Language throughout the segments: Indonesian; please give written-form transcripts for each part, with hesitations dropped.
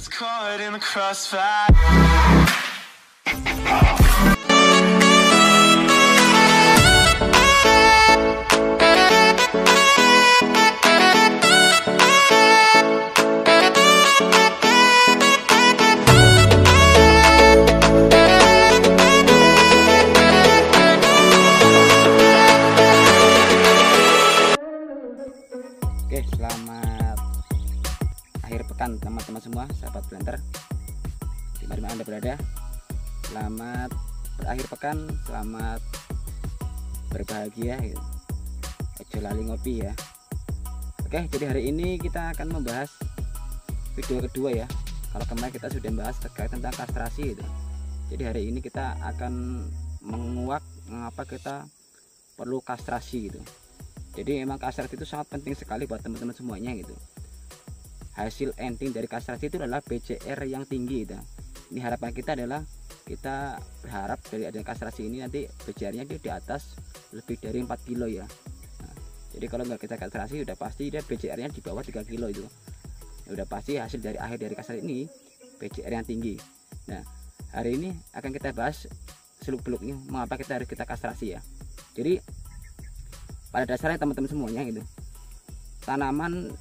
gets caught in the crossfire. Oke, selamat akhir pekan teman-teman semua, sahabat planter di mana Anda berada. Selamat berakhir pekan, selamat berbahagia gitu. Ojo lali ngopi ya. Oke, jadi hari ini kita akan membahas video kedua ya. Kalau kemarin kita sudah membahas terkait tentang kastrasi gitu. Jadi hari ini kita akan menguak mengapa kita perlu kastrasi gitu. Jadi emang kastrasi itu sangat penting sekali buat teman-teman semuanya gitu. Hasil ending dari kastrasi itu adalah BCR yang tinggi gitu. Ini harapan kita adalah kita berharap dari adanya kastrasi ini nanti BCR-nya di atas lebih dari 4 kilo ya. Nah, jadi kalau nggak kita kastrasi udah pasti dia BCR-nya di bawah 3 kilo itu. Ya, udah pasti hasil dari akhir dari kastrasi ini BCR yang tinggi. Nah, hari ini akan kita bahas seluk-beluknya mengapa kita harus kita kastrasi ya. Jadi pada dasarnya teman-teman semuanya gitu, tanaman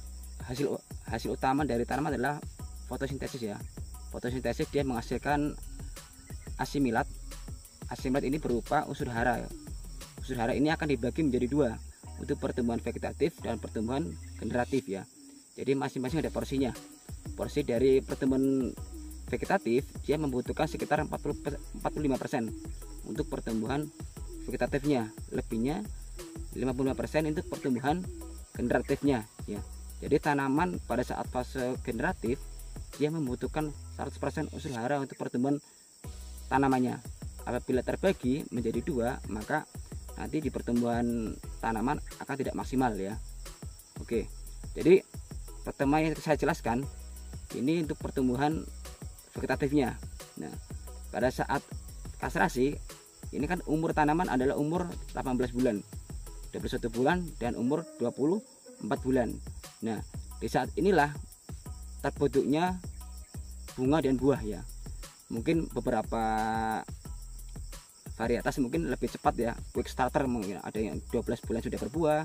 hasil utama dari tanaman adalah fotosintesis ya. Fotosintesis dia menghasilkan asimilat. Asimilat ini berupa unsur hara ya. Unsur hara ini akan dibagi menjadi dua, untuk pertumbuhan vegetatif dan pertumbuhan generatif ya. Jadi masing-masing ada porsinya. Porsi dari pertumbuhan vegetatif dia membutuhkan sekitar 45% untuk pertumbuhan vegetatifnya, lebihnya 55% untuk pertumbuhan generatifnya ya. Jadi tanaman pada saat fase generatif dia membutuhkan 100% unsur hara untuk pertumbuhan tanamannya. Apabila terbagi menjadi dua, maka nanti di pertumbuhan tanaman akan tidak maksimal ya. Oke, jadi pertama yang saya jelaskan ini untuk pertumbuhan vegetatifnya. Nah, pada saat kastrasi ini kan umur tanaman adalah umur 18 bulan, 21 bulan dan umur 24 bulan. Nah, di saat inilah terbentuknya bunga dan buah ya. Mungkin beberapa varietas mungkin lebih cepat ya, quick starter mungkin ada yang 12 bulan sudah berbuah,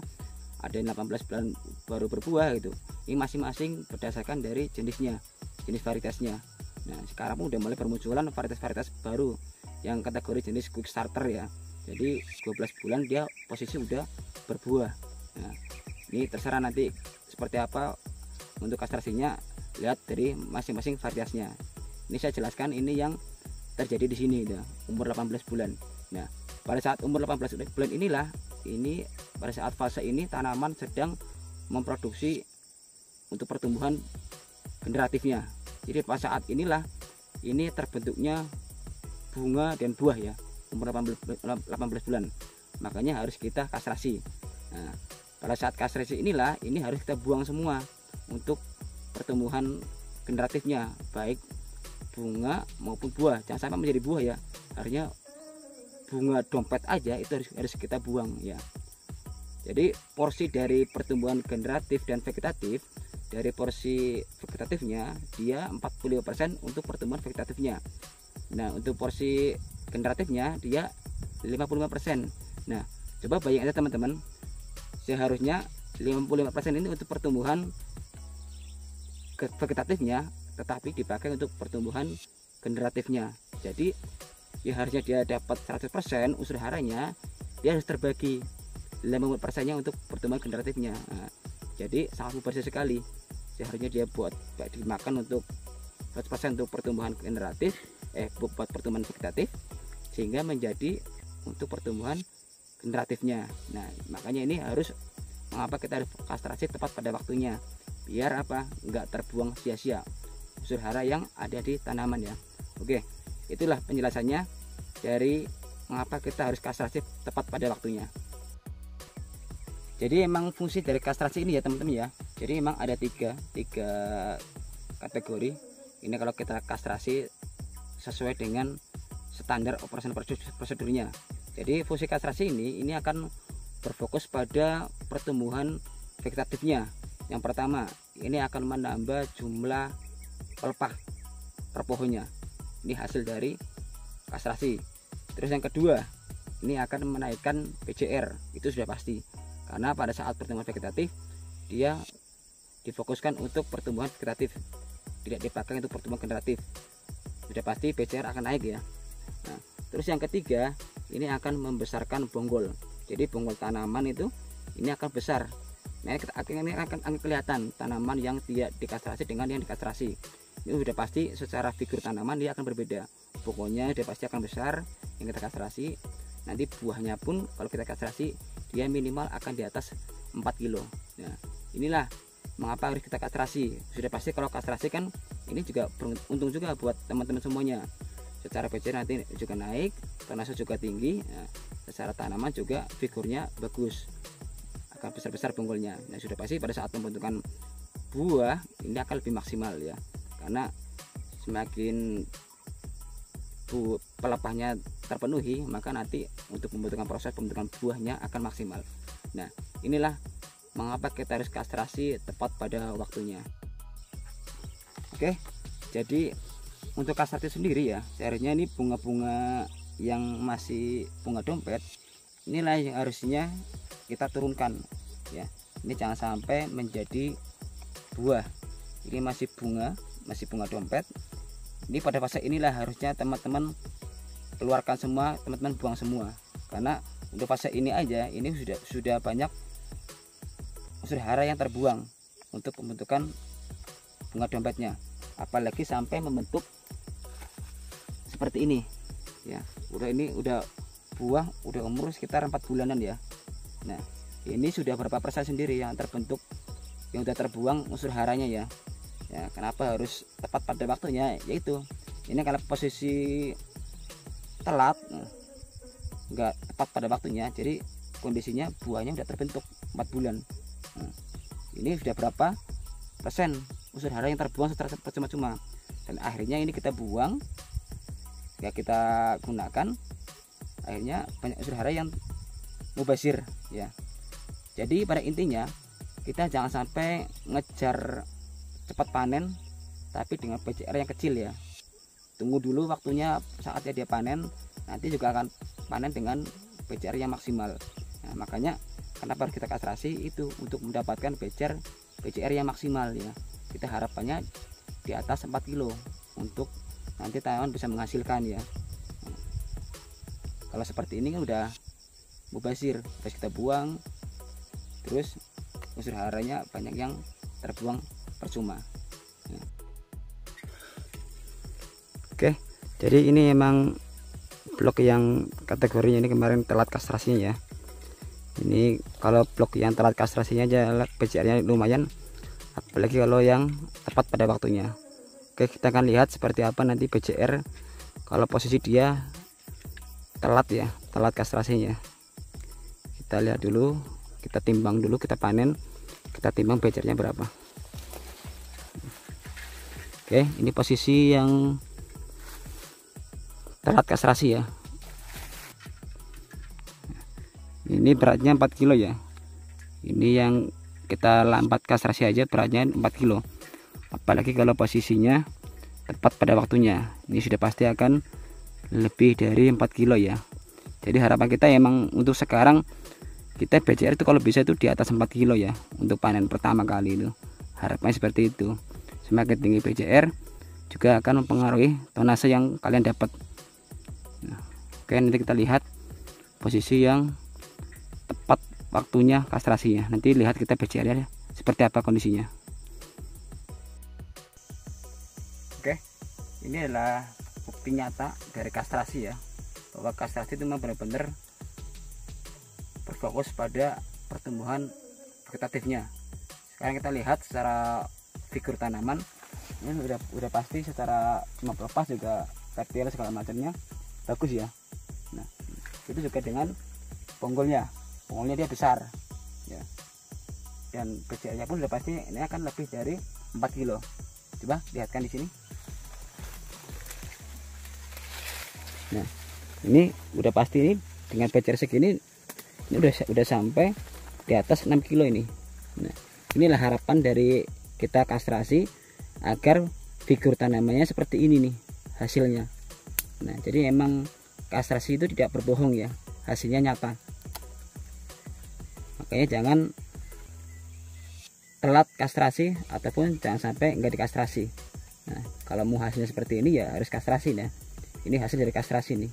ada yang 18 bulan baru berbuah gitu. Ini masing-masing berdasarkan dari jenisnya, jenis varietasnya. Nah, sekarang pun udah mulai bermunculan varietas-varietas baru yang kategori jenis quick starter ya. Jadi 12 bulan dia posisi udah berbuah. Nah, ini terserah nanti seperti apa untuk kastrasinya, lihat dari masing-masing varietasnya. Ini saya jelaskan ini yang terjadi di sini ya, umur 18 bulan. Nah, pada saat umur 18 bulan inilah ini pada saat fase ini tanaman sedang memproduksi untuk pertumbuhan generatifnya. Jadi pada saat inilah ini terbentuknya bunga dan buah ya, umur 18 bulan. Makanya harus kita kastrasi. Nah, pada saat kastrasi inilah ini harus kita buang semua untuk pertumbuhan generatifnya, baik bunga maupun buah. Jangan sampai menjadi buah ya. Harusnya bunga dompet aja itu harus kita buang ya. Jadi porsi dari pertumbuhan generatif dan vegetatif, dari porsi vegetatifnya dia 45% untuk pertumbuhan vegetatifnya. Nah, untuk porsi generatifnya dia 55%. Nah, coba bayangin aja teman-teman, seharusnya 55% ini untuk pertumbuhan vegetatifnya, tetapi dipakai untuk pertumbuhan generatifnya. Jadi ya harusnya dia dapat 100% unsur haranya, dia harus terbagi 50% nya untuk pertumbuhan generatifnya. Nah, jadi sangat bersih sekali. Seharusnya dia buat dimakan untuk 100% untuk pertumbuhan generatif, buat pertumbuhan vegetatif, sehingga menjadi untuk pertumbuhan generatifnya. Nah, makanya ini harus mengapa kita harus kastrasi tepat pada waktunya, biar apa nggak terbuang sia-sia unsur hara yang ada di tanaman ya. Oke, itulah penjelasannya dari mengapa kita harus kastrasi tepat pada waktunya. Jadi emang fungsi dari kastrasi ini ya teman-teman ya, jadi emang ada tiga kategori. Ini kalau kita kastrasi sesuai dengan standar operasional prosedurnya. Jadi fungsi kastrasi ini akan berfokus pada pertumbuhan vegetatifnya. Yang pertama, ini akan menambah jumlah pelepah per pohonnya. Ini hasil dari kastrasi. Terus yang kedua, ini akan menaikkan PJR, itu sudah pasti. Karena pada saat pertumbuhan vegetatif dia difokuskan untuk pertumbuhan vegetatif, tidak dipakai untuk pertumbuhan generatif. Sudah pasti PJR akan naik ya. Nah, terus yang ketiga, ini akan membesarkan bonggol. Jadi bonggol tanaman itu ini akan besar. Nah, ini akan kelihatan tanaman yang tidak dikastrasi dengan yang dikastrasi. Ini sudah pasti secara figur tanaman dia akan berbeda. Pokoknya dia pasti akan besar yang kita kastrasi. Nanti buahnya pun kalau kita kastrasi dia minimal akan di atas 4 kilo. Nah, inilah mengapa harus kita kastrasi. Sudah pasti kalau kastrasi kan ini juga untung juga buat teman-teman semuanya. Secara PJR nanti juga naik, tonase juga tinggi. Nah, secara tanaman juga figurnya bagus, akan besar-besar bonggolnya. Nah, sudah pasti pada saat pembentukan buah ini akan lebih maksimal ya, karena semakin pelepahnya terpenuhi, maka nanti untuk pembentukan proses pembentukan buahnya akan maksimal. Nah, inilah mengapa kita harus kastrasi tepat pada waktunya. Oke, jadi untuk kastrasi sendiri ya, seharusnya ini bunga-bunga yang masih bunga dompet, inilah yang harusnya kita turunkan ya. Ini jangan sampai menjadi buah. Ini masih bunga dompet. Ini pada fase inilah harusnya teman-teman keluarkan semua, teman-teman buang semua. Karena untuk fase ini aja ini sudah banyak unsur hara yang terbuang untuk pembentukan bunga dompetnya. Apalagi sampai membentuk seperti ini ya. Udah buah, udah umur sekitar 4 bulanan ya. Nah, ini sudah berapa persen sendiri yang terbentuk, yang udah terbuang unsur haranya ya. Ya, kenapa harus tepat pada waktunya? Yaitu ini kalau posisi telat, nggak tepat pada waktunya, jadi kondisinya buahnya udah terbentuk 4 bulan. Nah, ini sudah berapa persen unsur hara yang terbuang secara percuma-cuma, dan akhirnya ini kita buang, ya kita gunakan, akhirnya banyak unsur hara yang mubazir ya. Jadi pada intinya kita jangan sampai ngejar cepat panen tapi dengan PJR yang kecil ya. Tunggu dulu waktunya, saatnya dia panen, nanti juga akan panen dengan PJR yang maksimal. Nah, makanya kenapa harus kita kastrasi itu untuk mendapatkan PJR yang maksimal ya. Kita harapannya di atas 4 kilo untuk nanti tanaman bisa menghasilkan ya. Nah, kalau seperti ini kan udah mubazir, terus kita buang, terus unsur haranya banyak yang terbuang percuma ya. Oke, jadi ini emang blok yang kategorinya ini kemarin telat kastrasinya ya. Ini kalau blok yang telat kastrasinya aja PJR-nya lumayan, apalagi kalau yang tepat pada waktunya. Oke, kita akan lihat seperti apa nanti PJR kalau posisi dia telat ya, telat kastrasinya. Kita lihat dulu, kita timbang dulu, kita panen, kita timbang PJR-nya berapa. Oke, ini posisi yang telat kastrasi ya. Ini beratnya 4 kilo ya. Ini yang kita lambat kastrasi aja beratnya 4 kilo. Apalagi kalau posisinya tepat pada waktunya, ini sudah pasti akan lebih dari 4 kilo ya. Jadi harapan kita emang untuk sekarang kita PJR itu kalau bisa itu di atas 4 kilo ya untuk panen pertama kali itu. Harapannya seperti itu. Semakin tinggi PJR juga akan mempengaruhi tonase yang kalian dapat. Nah, oke, nanti kita lihat posisi yang tepat waktunya kastrasinya. Nanti lihat kita PJR ya seperti apa kondisinya. Oke, ini adalah bukti nyata dari kastrasi ya, bahwa kastrasi itu memang benar-benar berfokus pada pertumbuhan vegetatifnya. Sekarang kita lihat secara figur tanaman, ini udah pasti secara cuma pelepas juga vertikal segala macamnya bagus ya. Nah, itu juga dengan bonggolnya dia besar ya, dan PJR-nya pun udah pasti ini akan lebih dari 4 kilo. Coba lihatkan di sini. Nah, ini udah pasti ini dengan PJR segini ini udah sampai di atas 6 kilo ini. Nah, inilah harapan dari kita kastrasi agar figur tanamannya seperti ini nih hasilnya. Nah, jadi emang kastrasi itu tidak berbohong ya, hasilnya nyata. Makanya jangan telat kastrasi ataupun jangan sampai enggak dikastrasi. Nah, kalau mau hasilnya seperti ini ya harus kastrasi ya. Ini hasil dari kastrasi nih,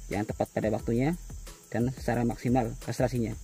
yang tepat pada waktunya dan secara maksimal kastrasinya.